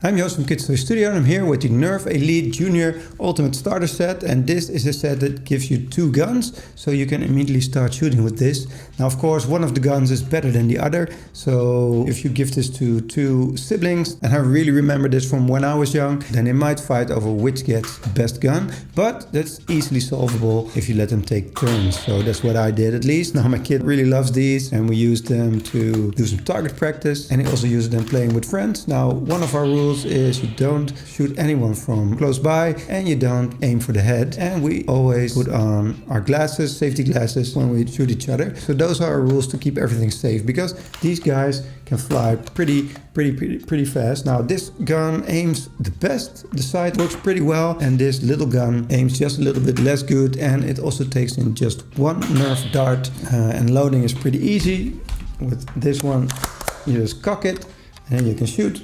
I'm Joost from Kids Toy Studio and I'm here with the Nerf Elite Junior Ultimate Starter Set, and this is a set that gives you 2 guns, so you can immediately start shooting with this. Now of course one of the guns is better than the other, so if you give this to 2 siblings, and I really remember this from when I was young, then they might fight over which gets the best gun, but that's easily solvable if you let them take turns. So that's what I did at least. Now my kid really loves these and we use them to do some target practice, and he also uses them playing with friends. Now one of our rules is you don't shoot anyone from close by and you don't aim for the head, and we always put on our glasses, safety glasses, when we shoot each other. So those are our rules to keep everything safe, because these guys can fly pretty fast. Now this gun aims the best, the sight works pretty well, and this little gun aims just a little bit less good, and it also takes in just 1 Nerf dart, and loading is pretty easy. With this one you just cock it and then you can shoot.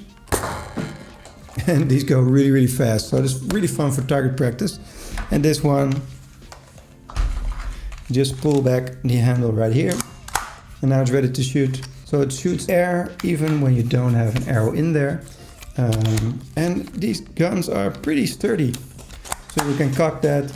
And these go really fast, so it's really fun for target practice. And this one, just pull back the handle right here and now it's ready to shoot. So it shoots air even when you don't have an arrow in there. And these guns are pretty sturdy, so you can cock that,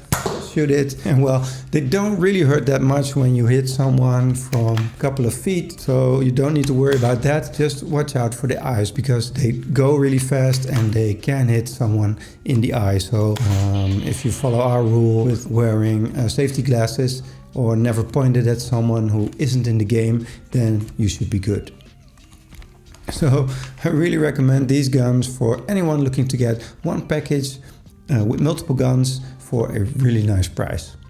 shoot it, and well, they don't really hurt that much when you hit someone from a couple of feet, so you don't need to worry about that. Just watch out for the eyes, because they go really fast and they can hit someone in the eye. So if you follow our rule with wearing safety glasses or never point it at someone who isn't in the game, then you should be good. So I really recommend these guns for anyone looking to get one package with multiple guns for a really nice price.